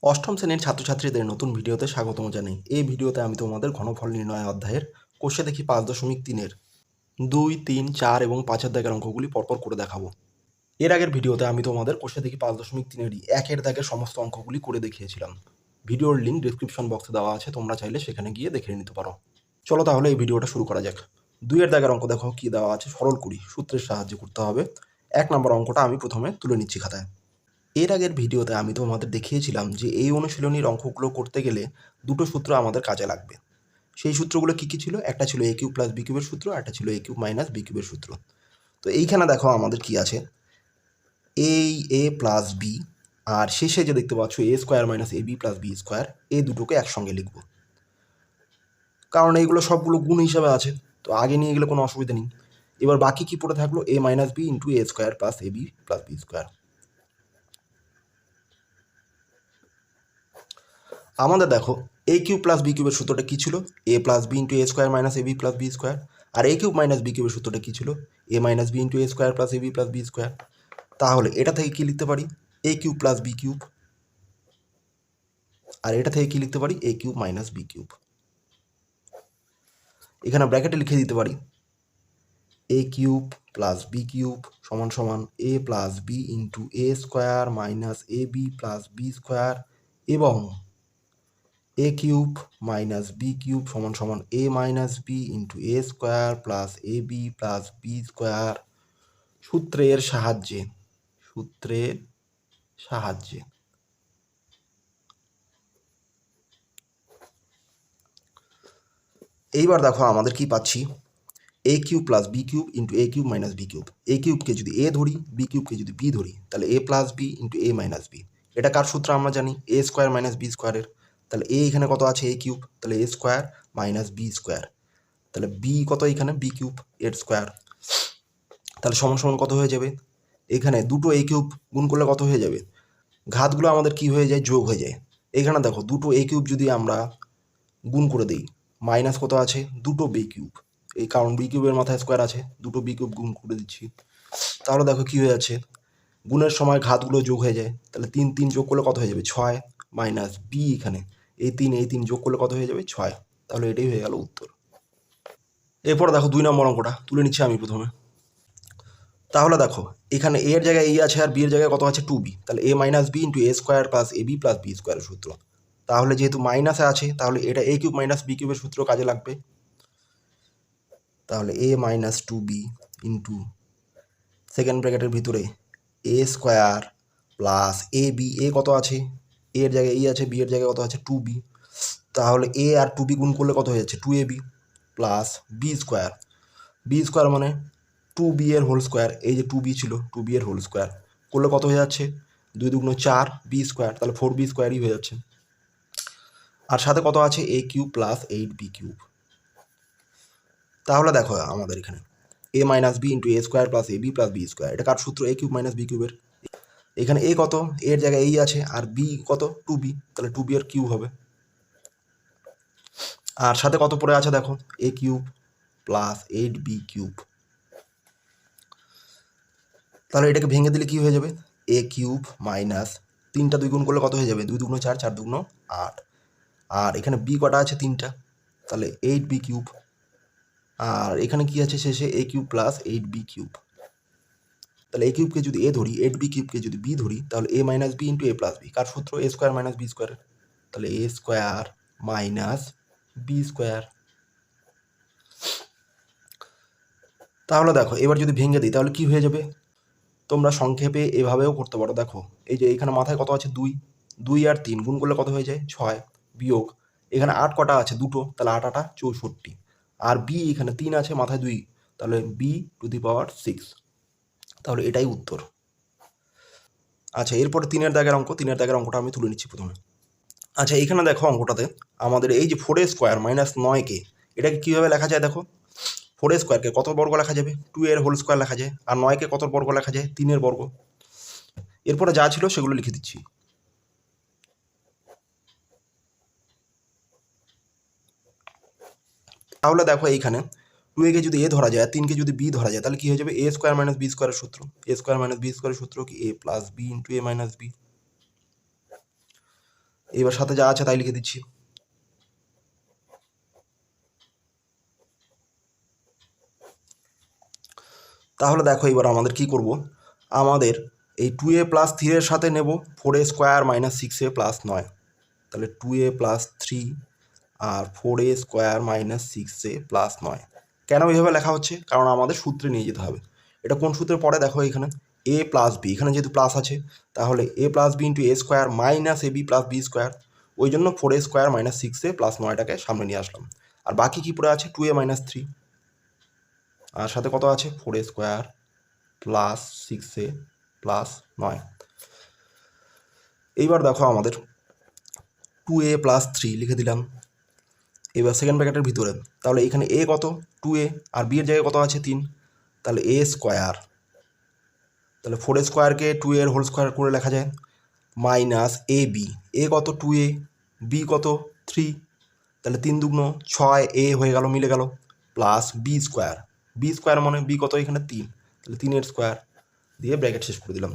অষ্টম শ্রেণীর ছাত্রছাত্রীদের নতুন ভিডিওতে স্বাগতম জানাই। এই ভিডিওতে আমি তোমাদের ঘনফল নির্ণয় অধ্যায়ের কোষে দেখি 5.3-এর 2, 3, 4 এবং 5-এর দাগের অঙ্কগুলি পরপর করে দেখাবো। এর আগের ভিডিওতে আমি তোমাদের কোষে দেখি 5.3-এরই 1-এর দাগের সমস্ত অঙ্কগুলি করে দেখিয়েছিলাম। ভিডিওর লিঙ্ক ডিসক্রিপশন বক্সে দেওয়া আছে, তোমরা চাইলে সেখানে গিয়ে দেখে নিতে পারো। চলো তাহলে এই ভিডিওটা শুরু করা যাক। 2-এর দাগের অঙ্ক দেখো কি দেওয়া আছে, সরল করি, সূত্রের সাহায্যে করতে হবে। 1 নম্বর অঙ্কটা আমি প্রথমে তুলে নিচ্ছি খাতায়। এর আগের ভিডিওতে আমি তোমাদের দেখিয়েছিলাম যে এই অনুশীলনীর অঙ্কগুলো করতে গেলে দুটো সূত্র আমাদের কাজে লাগবে। সেই সূত্রগুলো কী কী ছিল? একটা ছিল a কিউব প্লাস বি কিউবের সূত্র, একটা ছিল a কিউব মাইনাস বি কিউবের সূত্র। তো এইখানে দেখো আমাদের কি আছে, এই a প্লাস বি আর শেষে যে দেখতে পাচ্ছ a square minus A B plus B square, এই দুটোকে একসঙ্গে লিখব, কারণ এইগুলো সবগুলো গুণ হিসাবে আছে, তো আগে নিয়ে গেলে কোনো অসুবিধা নেই। এবার বাকি কি পড়ে থাকলো? a minus B into A square plus A B plus B square. আমাদের দেখো এ কিউব প্লাস বি কিউবের সূত্রটা কী ছিল? এ plus B into A square minus A B plus B square. R A cube minus B কিউবের সূত্রটা কী ছিল? এ minus B into A square plus A B plus B square. তাহলে এটা থেকে কী লিখতে পারি? এ কিউব প্লাস বি কিউব। আর এটা থেকে কী লিখতে পারি? এ কিউব মাইনাস বি কিউব। এখানে ব্র্যাকেটে লিখে দিতে পারি এ কিউব প্লাস বি কিউব সমান সমান A plus B into A square minus A B plus B square, এবং A cube minus B cube সমান সমান A minus B into A square plus A B plus B square সূত্রের সাহায্যে। এইবার দেখো আমাদের কি পাচ্ছি, A cube plus B cube into A cube minus B cube. A কিউবকে যদি এ ধরি, বি কিউবকে যদি বি ধরি, তাহলে A plus B into A minus B. এটা কার সূত্র আমরা জানি? এ স্কোয়ার মাইনাস বি স্কোয়ারের। তাহলে এ এখানে কত আছে? এ কিউব, তাহলে এ স্কোয়ার মাইনাস বি স্কোয়ার। তাহলে বি কত এখানে? বি কিউব এর স্কোয়ার। তাহলে সমান সমান কত হয়ে যাবে? এখানে দুটো এ কিউব গুণ করলে কত হয়ে যাবে? ঘাতগুলো আমাদের কি হয়ে যায়? যোগ হয়ে যায়। এখানে দেখো দুটো এ কিউব যদি আমরা গুণ করে দিই, মাইনাস কত আছে? দুটো বি কিউব। এই কারণ বি কিউবের মাথায় স্কোয়ার আছে, দুটো বি কিউব গুণ করে দিচ্ছি। তাহলে দেখো কি হয়ে যাচ্ছে, গুণের সময় ঘাতগুলো যোগ হয়ে যায়। তাহলে 3 যোগ করলে কত হয়ে যাবে? 6 মাইনাস বি, এখানে এই 3 যোগ করলে কত হয়ে যাবে? 6। তাহলে এটাই হয়ে গেল উত্তর। এরপরে দেখো 2 নম্বর অঙ্কটা তুলে নিচ্ছি আমি প্রথমে। তাহলে দেখো এখানে এ এর জায়গায় এ আছে আর বি এর জায়গায় কত আছে? 2b। তাহলে A minus B into A square plus A B plus B স্কোয়ারের সূত্র। তাহলে যেহেতু মাইনাসে আছে, তাহলে এটা এ কিউব মাইনাস বি কিউবের সূত্র কাজে লাগবে। তাহলে A minus 2b into second ব্র্যাকেটের ভিতরে এ স্কোয়ার প্লাস এ বি। এ কত আছে? এ এর জায়গায় এ আছে, বি এর জায়গায় কত আছে? 2b। তাহলে এ আর 2b গুণ করলে কত হয়ে যাচ্ছে? 2ab plus B square. B square মানে 2b এর হোল স্কোয়ার। এই যে 2b ছিল, 2b এর হোল স্কোয়ার করলে কত হয়ে যাচ্ছে? 2 দুগুণ 4 বি স্কোয়ার, তাহলে 4b স্কোয়ারই হয়ে যাচ্ছে। আর সাথে কত আছে? এ কিউব প্লাস 8b কিউব। তাহলে দেখো আমাদের এখানে এ minus B into A square plus A B plus B square, এটা কার সূত্র? এ কিউব মাইনাস বি কিউবের। এখানে এ কত? এর জায়গায় এই আছে, আর বি কত? 2b, তাহলে 2b এর কিউব হবে। আর সাথে কত পড়ে আছে দেখো? এ কিউব প্লাস 8b কিউব। তাহলে এটাকে ভেঙে দিলে কি হয়ে যাবে? এ কিউব মাইনাস 3টা 2 গুণ করলে কত হয়ে যাবে? 2 দুগুণ 4, 4 দুগুণ 8। আর এখানে বি কটা আছে? 3টা, তাহলে 8b কিউব। আর এখানে কি আছে শেষে? এ কিউব প্লাস 8b কিউব। তাহলে এ কিউবকে যদি এ ধরি, 8b কিউবকে যদি বি ধরি, তাহলে A minus B into A plus B. কার সূত্র? এ স্কোয়ার মাইনাস বি স্কোয়ার। তাহলে এ স্কোয়ার মাইনাস বি স্কোয়ার। তাহলে দেখো এবার যদি ভেঙে দিই তাহলে কি হয়ে যাবে? তোমরা সংক্ষেপে এভাবেও করতে পারো। দেখো এই যে এখানে মাথায় কত আছে? 2, 2 আর 3 গুণ করলে কত হয়ে যায়? 6 বিয়োগ এখানে 8 কটা আছে? দুটো, তাহলে 8 8 64। আর বি এখানে 3 আছে, মাথায় 2, তাহলে বি টু দি পাওয়ার 6। তাহলে এটাই উত্তর। আচ্ছা, এরপরে 3-এর দাগের অঙ্ক। 3-এর দাগের অঙ্কটা আমি তুলে নিচ্ছি প্রথমে। আচ্ছা, এখানে দেখো অঙ্কটাতে আমাদের এই যে 4 স্কোয়ার মাইনাস 9কে, এটাকে কীভাবে লেখা যায় দেখো? 4 স্কোয়ারকে কত বর্গ লেখা যাবে? 2 এর হোল স্কোয়ার লেখা যায়। আর 9কে কত বর্গ লেখা যায়? 3 এর বর্গ। এরপরে যা ছিল সেগুলো লিখে দিচ্ছি। তাহলে দেখো এইখানে 2 যদি এ ধরা যায়, 3কে যদি বি ধরা যায়, তাহলে কি হয়ে যাবে? এ স্কোয়ার মাইনাস বি স্কোয়ারের সূত্র। এ স্কোয়ার মাইনাস বি স্কোয়ারের সূত্র কি? এ plus B into A minus B. এবার সাথে যা আছে তাই লিখে দিচ্ছি। তাহলে দেখো এবার আমাদের কি করব, আমাদের এই 2a প্লাস 3 এর সাথে নেব 4a square minus 6a plus 9, তাহলে 2a প্লাস 3 আর 4a square minus 6a plus 9। কেন এইভাবে লেখা হচ্ছে, কারণ আমাদের সূত্রে নিয়ে যেতে হবে। এটা কোন সূত্রে পড়ে দেখো, এখানে a প্লাস বি, এখানে যেহেতু প্লাস আছে তাহলে a plus B into A square minus A B plus B square, ওই জন্য 4a square minus 6a plus 9টাকে সামনে নিয়ে আসলাম। আর বাকি কী পড়ে আছে, 2a মাইনাস 3, আর সাথে কত আছে 4a square plus 6a plus 9। এইবার দেখো আমাদের 2a প্লাস 3 লিখে দিলাম। এবার সেকেন্ড ব্র্যাকেটের ভিতরে, তাহলে এখানে a কত 2a, আর b এর জায়গায় কত আছে 3, তাহলে a স্কোয়ার, তাহলে 4a স্কোয়ারকে 2a এর হোল স্কোয়ার করে লেখা যায়, মাইনাস এ বি, এ কত 2a, b কত 3, তাহলে 3 দুগুণ 6a হয়ে গেল, মিলে গেল, প্লাস বি স্কোয়ার মানে b কত এখানে 3, তাহলে 3 এর স্কোয়ার দিয়ে ব্র্যাকেট শেষ করে দিলাম।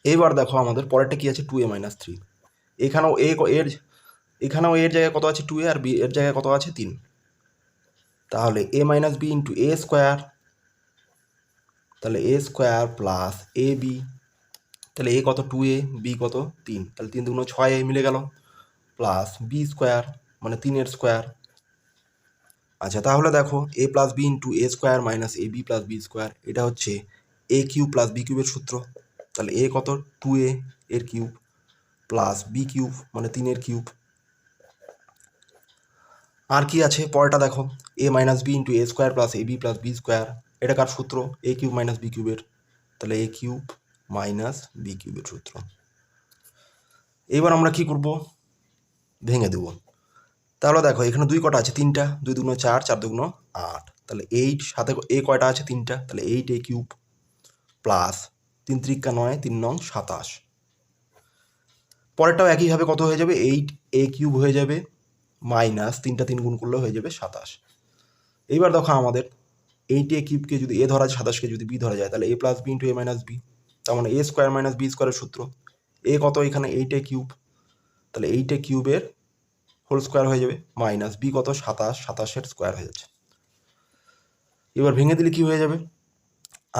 এইবার দেখো আমাদের পরেরটা কি আছে 2a মাইনাস 3, এখানেও এর জায়গায় কত আছে 2a, আর বি এর জায়গায় কত আছে 3, তাহলে a minus B into A square, তাহলে এ স্কোয়ার প্লাস এ বি, তাহলে এ কত 2a, বি কত 3, তাহলে 3 দুগুণ 6a মিলে গেল, প্লাস বি স্কোয়ার মানে 3 এর স্কোয়ার। আচ্ছা তাহলে দেখো এ plus B into A square minus A B plus B square, এটা হচ্ছে এ কিউব প্লাস বি কিউবের সূত্র। তাহলে এ কত 2a এর কিউব প্লাস বি কিউব মানে 3 এর কিউব। আর কি আছে পরেরটা দেখো, a minus B into A square plus A B plus B square, এটা কার সূত্র, এ কিউব মাইনাস বি কিউবের, তাহলে এ কিউব মাইনাস বি কিউবের সূত্র। এবার আমরা কি করব, ভেঙে দেব। তাহলে দেখো এখানে 2 কটা আছে, 3টা, 2 দুগুণ 4, 4 দুগুণ 8, তাহলে 8 সাথে এ কয়টা আছে 3টা, তাহলে 8 এ কিউব প্লাস 3 ত্রিকা 9, 3 নং 27। পরেরটাও একইভাবে কত হয়ে যাবে, 8 এ কিউব হয়ে যাবে মাইনাস 3টা 3 গুণ করলে হয়ে যাবে 27। এইবার দেখো আমাদের 8 এ কিউবকে যদি এ ধরা যায়, 27কে যদি বি ধরা যায়, তাহলে A plus B into A minus B, তার মানে এ স্কোয়ার মাইনাস বি স্কোয়ারের সূত্র। এ কত এখানে 8 এ কিউব, তাহলে 8 এ কিউবের হোল স্কোয়ার হয়ে যাবে, মাইনাস বি কত 27, 27-এর স্কোয়ার হয়ে যাচ্ছে। এবার ভেঙে দিলে কি হয়ে যাবে,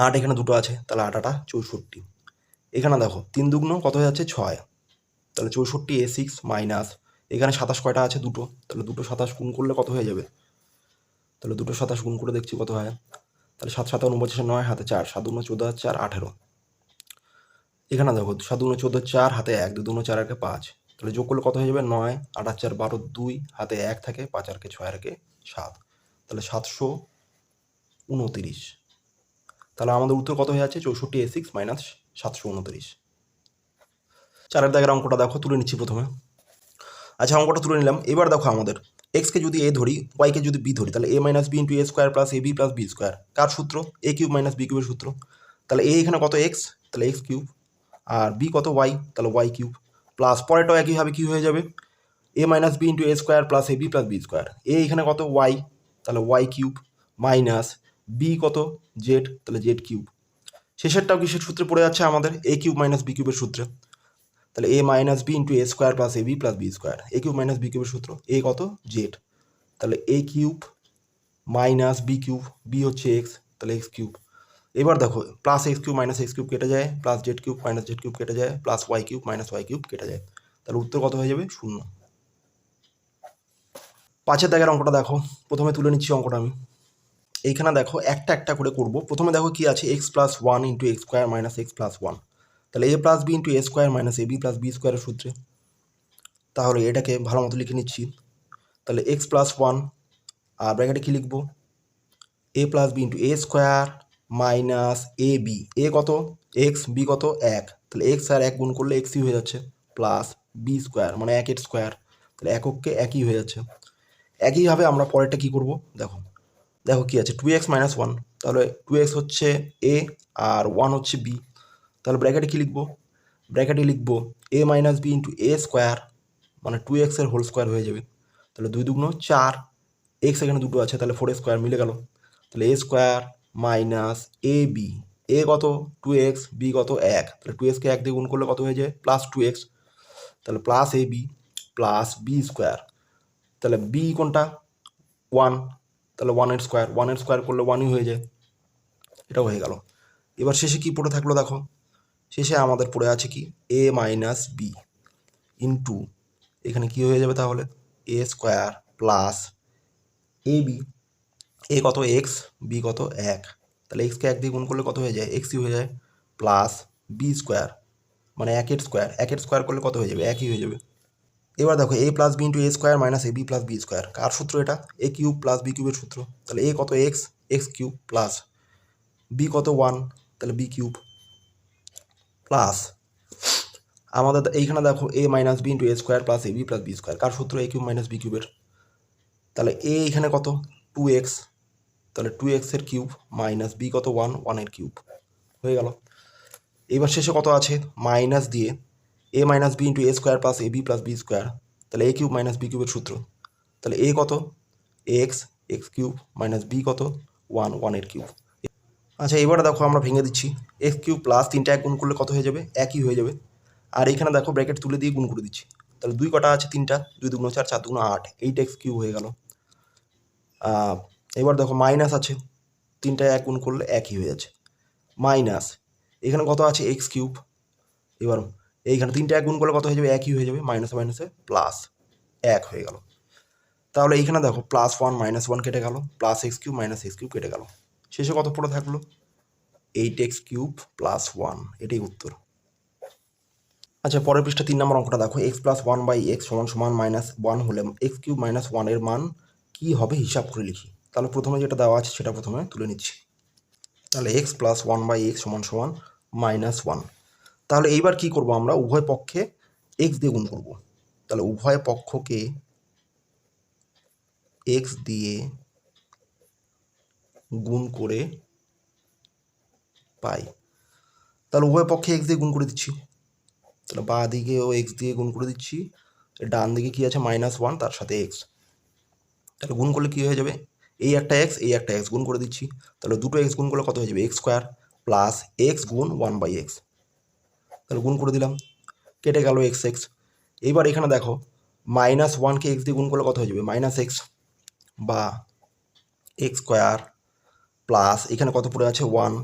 8 এখানে দুটো আছে, তাহলে 8 8 64। এখানে দেখো 3 দুগুণ কত হয়ে যাচ্ছে 6, তাহলে 64 এ 6 মাইনাস এখানে 27 কয়টা আছে দুটো, তাহলে দুটো 27 গুণ করলে কত হয়ে যাবে, তাহলে দুটো 27 গুণ করে দেখছি কত হয়, তাহলে 7 7 49 9 হাতে 4, 7 দুগুণ 14 4 18। এখানে দেখো 7 দুগুণ 14 4 হাতে 1, 2 দুগুণ 4 আর 5, তাহলে যোগ করলে কত হয়ে যাবে 9 8 4 12 2 হাতে 1 থাকে, 5 আর 6 আর 7, তাহলে 729। তাহলে আমাদের উত্তর কত হয়ে যাচ্ছে 64 এ 6 মাইনাস 729। চারের দাগের অঙ্কটা দেখো তুলে নিচ্ছি প্রথমে। আচ্ছা অঙ্কটা তুলে নিলাম। এবার দেখো আমাদের এক্সকে যদি এ ধরি, ওয়াইকে যদি বি ধরি, তাহলে A minus B into A square plus A B plus B square কার সূত্র, এ কিউব মাইনাস বি কিউবের সূত্র। তাহলে এ এখানে কত এক্স, তাহলে এক্স কিউব, আর বি কত ওয়াই, তাহলে ওয়াই কিউব, প্লাস পরেরটাও একইভাবে কী হয়ে যাবে, এ minus B into A square plus A B plus B square, এ এখানে কত ওয়াই, তাহলে ওয়াই কিউব, মাইনাস বি কত জেড, তাহলে জেড কিউব। শেষেরটাও কিসের সূত্রে পড়ে যাচ্ছে আমাদের, এ কিউব মাইনাস বি কিউবের সূত্রে। তাহলে A minus B into A square plus A B plus B square, A cube minus B কিউবের সূত্র, এ কত জেড, তাহলে A cube minus B cube, B হচ্ছে এক্স, তাহলে এক্স কিউব। এবার দেখো plus X cube minus X cube কেটে যায়, plus Z cube minus Z cube কেটে যায়, plus Y cube minus Y cube কেটে যায়, তাহলে উত্তর কত হয়ে যাবে 0। 5-এর দাগের অঙ্কটা দেখো, প্রথমে তুলে নিচ্ছি অঙ্কটা আমি। এইখানে দেখো একটা একটা করে করব। প্রথমে দেখো কি আছে, x plus 1 into x square minus x plus 1, তাহলে A plus B into A square minus A B plus B স্কোয়ারের সূত্রে। তাহলে এটাকে ভালো মতো লিখে নিচ্ছি। তাহলে এক্স প্লাস 1, আর ব্র্যাকেটে কী লিখবো, এ plus B into A square minus A B, এ কত এক্স, বি কত 1, তাহলে এক্স আর 1 গুণ করলে এক্সই হয়ে যাচ্ছে, প্লাস বি স্কোয়ার মানে 1-এর স্কোয়ার, তাহলে এককে একই হয়ে যাচ্ছে। একইভাবে আমরা পরেরটা কী করব, দেখো দেখো কী আছে 2x মাইনাস 1, তাহলে 2x হচ্ছে এ আর 1 হচ্ছে বি, তাহলে ব্র্যাকেটে কী লিখবো, ব্র্যাকেটে লিখবো এ মাইনাস বি ইন্টু এ স্কোয়ার মানে 2x এর হোল স্কোয়ার হয়ে যাবে, তাহলে 2 দুগুণ 4, এক্স এখানে দুটো আছে, তাহলে 4 স্কোয়ার মিলে গেল, তাহলে এ স্কোয়ার মাইনাস এ বি, এ কত 2x, বি কত 1, তাহলে 2x কে 1 দিয়ে গুণ করলে কত হয়ে যায় প্লাস 2x, তাহলে plus A B plus B square, তাহলে বি কোনটা 1, তাহলে 1 এর স্কোয়ার করলে 1ই হয়ে যায়, এটাও হয়ে গেল। এবার শেষে কি পড়ে থাকলো দেখো, শেষে আমাদের পড়ে আছে কি এ মাইনাস বি ইন্টু, এখানে কি হয়ে যাবে তাহলে এ স্কোয়ার প্লাস এ বি, এ কত এক্স, বি কত 1, তাহলে এক্সকে 1 দিয়ে গুণ করলে কত হয়ে যায় এক্সই হয়ে যায়, প্লাস বি স্কোয়ার মানে 1 এর স্কোয়ার করলে কত হয়ে যাবে 1ই হয়ে যাবে। এবার দেখো এ plus B into A square minus A B plus B square, কার সূত্র এটা এ কিউব প্লাস বি কিউবের সূত্র, তাহলে এ কত x, x cube plus b কত 1, তাহলে বি কিউব প্লাস আমাদের এইখানে দেখো a minus B into A square plus A B plus B square, কার সূত্র এ কিউব মাইনাস বি কিউবের, তাহলে এ এখানে কত 2x, তাহলে 2x এর কিউব মাইনাস বি কত 1, 1 এর কিউব হয়ে গেল। এবার শেষে কত আছে মাইনাস দিয়ে এ minus B into A square plus A B plus B square, তাহলে এ কিউব মাইনাস বি কিউবের সূত্র, তাহলে এ কত x, x cube minus b কত 1, 1 এর কিউব। আচ্ছা এবারে দেখো আমরা ভেঙে দিচ্ছি, এক্স কিউব প্লাস 3টা 1 গুণ করলে কত হয়ে যাবে একই হয়ে যাবে, আর এইখানে দেখো ব্র্যাকেট তুলে দিয়ে গুণ করে দিচ্ছি, তাহলে 2 কটা আছে 3টা, 2 দুগুণ 4, 4 দুগুণ 8, 8x কিউব হয়ে গেল। এবার দেখো মাইনাস আছে, 3টা 1 গুণ করলে একই হয়ে যাচ্ছে, মাইনাস এখানে কত আছে এক্স কিউব, এবার এইখানে 3টা 1 গুণ করলে কত হয়ে যাবে একই হয়ে যাবে, মাইনাসে মাইনাসে প্লাস 1 হয়ে গেল। তাহলে এইখানে দেখো প্লাস 1 মাইনাস 1 কেটে গেল, plus X cube minus X cube কেটে গেল, শেষে কত পড়ে থাকলো 8x কিউব প্লাস 1, এটাই উত্তর। আচ্ছা পরের পৃষ্ঠা 3 নম্বর অঙ্কটা দেখো, এক্স প্লাস 1 বাই এক্স সমান সমান মাইনাস 1 হলে এক্স কিউব মাইনাস 1 এর মান কী হবে হিসাব করে লিখি। তাহলে প্রথমে যেটা দেওয়া আছে সেটা প্রথমে তুলে নিচ্ছি, তাহলে এক্স প্লাস 1 বাই এক্স সমান সমান মাইনাস 1, তাহলে এইবার কি করব আমরা উভয় পক্ষে এক্স দিয়ে গুণ করব, তাহলে উভয় পক্ষকে এক্স দিয়ে গুণ করে পাই, তাহলে উভয় পক্ষে এক্স দিয়ে গুণ করে দিচ্ছি, তাহলে বাঁ দিকেও এক্স দিয়ে গুণ করে দিচ্ছি, ডান দিকে কি আছে -1 তার সাথে এক্স, তাহলে গুণ করলে কী হয়ে যাবে এই একটা এক্স এই একটা এক্স গুণ করে দিচ্ছি, তাহলে দুটো এক্স গুণ করলে কত হয়ে যাবে এক্স স্কোয়ার প্লাস এক্স গুণ 1 বাই এক্স, তাহলে গুণ করে দিলাম, কেটে গেল এক্স এক্স। এইবার এখানে দেখো -1কে এক্স দিয়ে গুণ করলে কত হয়ে যাবে -x বা এক্স স্কোয়ার প্লাস এখানে কত পড়ে আছে 1,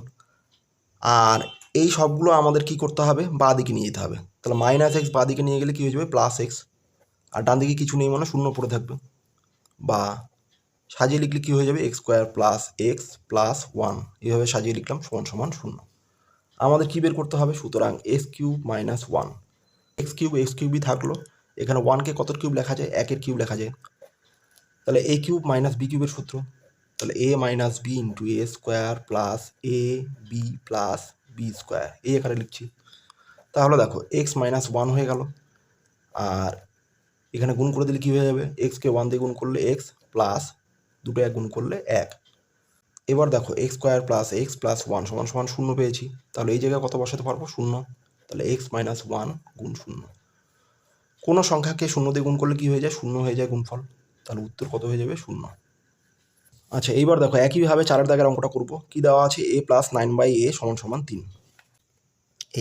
আর এই সবগুলো আমাদের কি করতে হবে বাঁ দিকে নিয়ে যেতে হবে, তাহলে -x বাঁ দিকে নিয়ে গেলে কী হয়ে যাবে +x, আর ডান দিকে কিছু নেই মানে শূন্য পড়ে থাকবে, বা সাজিয়ে লিখলে কী হয়ে যাবে x square plus x plus 1, এইভাবে সাজিয়ে লিখলাম সমান সমান 0। আমাদের কী বের করতে হবে, সুতরাং এক্স কিউব মাইনাস 1, এক্স কিউবই থাকলো, এখানে 1কে কত কিউব লেখা যায় 1 এর কিউব লেখা যায়, তাহলে এ কিউব মাইনাস বি কিউবের সূত্র, তাহলে A minus B into A square plus A B plus B square, এই এখানে লিখছি। তাহলে দেখো এক্স মাইনাস 1 হয়ে গেল, আর এখানে গুণ করে দিলে কী হয়ে যাবে এক্সকে 1 দিয়ে গুণ করলে এক্স প্লাস দুটো 1 গুণ করলে 1। এবার দেখো x square plus x plus 1 সমান সমান 0 পেয়েছি, তাহলে এই জায়গায় কত বসাতে পারবো 0, তাহলে এক্স মাইনাস 1 গুণ 0, কোনো সংখ্যাকে 0 দিয়ে গুণ করলে কী হয়ে যায় 0 হয়ে যায় গুণফল, তাহলে উত্তর কত হয়ে যাবে 0। আচ্ছা এইবার দেখো একইভাবে 4 দাগের অঙ্কটা করবো, কি দেওয়া আছে a প্লাস 9 বাই a সমান সমান 3,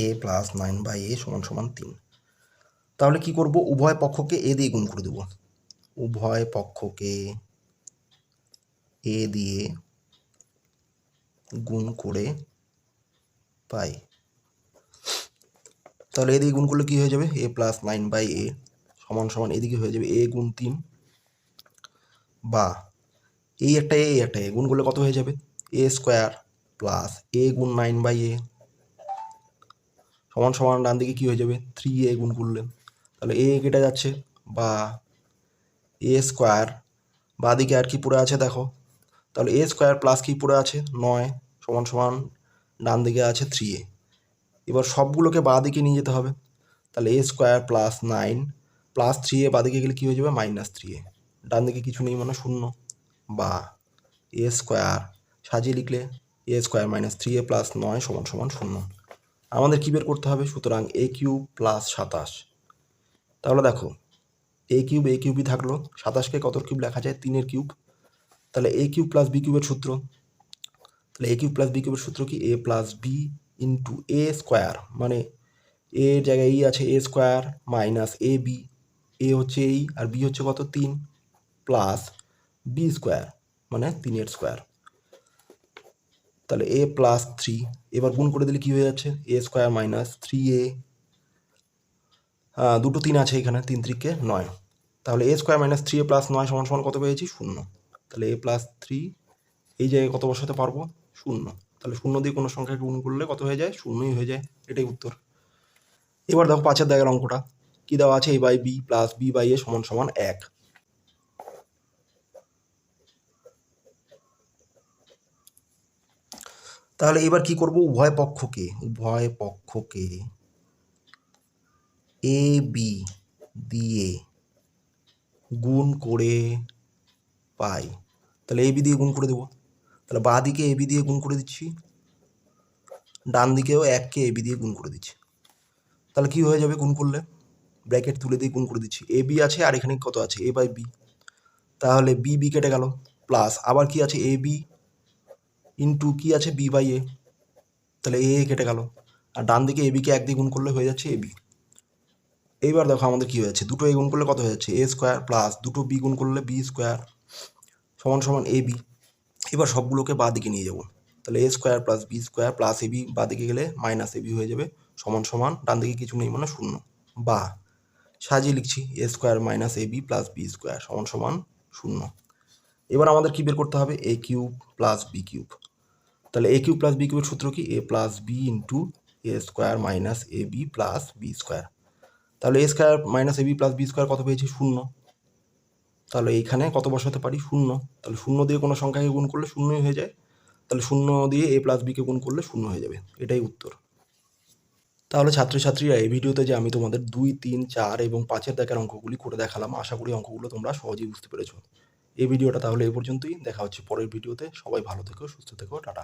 a প্লাস 9 বাই a সমান সমান 3, তাহলে কি করব উভয় পক্ষকে a দিয়ে গুণ করে দেব, উভয় পক্ষকে a দিয়ে গুণ করে পাই, তাহলে a দিয়ে গুণ করলে কি হয়ে যাবে a প্লাস 9 বাই a সমান সমান এদিকে হয়ে যাবে a গুণ 3, বা এই একটা a গুণ করলে কত হয়ে যাবে a স্কোয়ার প্লাস a গুণ 9 বাই a সমান সমান ডান দিকে কী হয়ে যাবে 3a গুণ করলে, তাহলে a কেটে যাচ্ছে, বা a স্কোয়ার বাঁ দিকে আর কি পড়ে আছে দেখো, তাহলে a স্কোয়ার প্লাস কি পড়ে আছে 9 সমান সমান ডান দিকে আছে 3a, এবার সবগুলোকে বাঁ দিকে নিয়ে যেতে হবে, তাহলে a square plus 9 plus 3a বাঁ দিকে গেলে কী হয়ে যাবে -3a, ডান দিকে কিছু নেই মানে 0, বা a স্কোয়ার সাজিয়ে লিখলে a square minus 3a plus 9 সমান সমান 0। আমাদের কী বের করতে হবে, সুতরাং a কিউব প্লাস 27, তাহলে দেখো a কিউবই থাকলো, 27কে কত কিউব লেখা যায় 3-এর কিউব, তাহলে a কিউব প্লাস b কিউবের সূত্র, তাহলে a কিউব প্লাস b কিউবের সূত্র কি a plus b into a square, মানে এর জায়গায় এই আছে এ স্কোয়ার মাইনাস এ বি, এ হচ্ছে এই আর বি হচ্ছে কত 3 প্লাস বি স্কোয়ার মানে 3 স্কোয়ার, তাহলে এ প্লাস 3, এবার গুণ করে দিলে কী হয়ে যাচ্ছে এ স্কোয়ার মাইনাস 3a, দুটো 3 আছে এখানে, 3 3 9, তাহলে এ স্কোয়ার মাইনাস 3a প্লাস 9 সমান সমান কত পেয়েছি 0, তাহলে এ প্লাস 3 এই জায়গায় কত বসাতে পারবো 0, তাহলে 0 দিয়ে কোনো সংখ্যাকে গুণ করলে কত হয়ে যায় 0ই হয়ে যায়, এটাই উত্তর। এবার দেখো 5 দাগের অঙ্কটা কি দেওয়া আছে, a by B plus B by A সমান সমান 1। তাহলে এবার কি করব, উভয় পক্ষকে এ বি দিয়ে গুণ করে পাই, তাহলে এ বি দিয়ে গুণ করে দেবো, তাহলে বাঁ দিকে এ বি দিয়ে গুণ করে দিচ্ছি, ডান দিকেও 1কে এ বি দিয়ে গুণ করে দিচ্ছি, তাহলে কি হয়ে যাবে গুণ করলে, ব্র্যাকেট তুলে দিয়ে গুণ করে দিচ্ছি, এ বি আছে আর এখানে কত আছে এ বাই বি, তাহলে বি বি কেটে গেল, প্লাস আবার কি আছে এ বি ইন্টু কি আছে বি বাই এ, তাহলে এ কেটে গেল, আর ডান দিকে এ বিকে 1 দিয়ে গুণ করলে হয়ে যাচ্ছে এ বি। এইবার দেখো আমাদের কি হয়েছে, দুটো এ গুণ করলে কত হয়ে যাচ্ছে এ স্কোয়ার প্লাস দুটো বি গুণ করলে বি স্কোয়ার সমান সমান এ বি। এবার সবগুলোকে বাঁ দিকে নিয়ে যাবো, তাহলে এ square plus B square plus এ বি বাঁ দিকে গেলে মাইনাস এ বি হয়ে যাবে সমান সমান, ডান দিকে কিছু নেই মানে 0, বা সাজিয়ে লিখছি এ square minus A B plus B square সমান সমান 0। এবার আমাদের কি বের করতে হবে এ কিউব প্লাস বি কিউব, তাহলে এ কিউব প্লাস বি কিউবের সূত্র কি এ plus B into A square minus A B plus B square, তাহলে এ square minus A B plus B square কত পেয়েছি 0, তাহলে এইখানে কত বসাতে পারি 0, তাহলে 0 দিয়ে কোনো সংখ্যাকে গুণ করলে 0ই হয়ে যায়, তাহলে 0 দিয়ে এ প্লাস বিকে গুণ করলে 0 হয়ে যাবে, এটাই উত্তর। তাহলে ছাত্রছাত্রীরা এই ভিডিওতে যে আমি তোমাদের 2, 3, 4 এবং 5 দাগের অঙ্কগুলি করে দেখালাম, আশা করি অঙ্কগুলো তোমরা সহজেই বুঝতে পেরেছো। এই ভিডিওটা তাহলে এই পর্যন্তই, দেখা হচ্ছে পরের ভিডিওতে, সবাই ভালো থেকো সুস্থ থেকো, টাটা।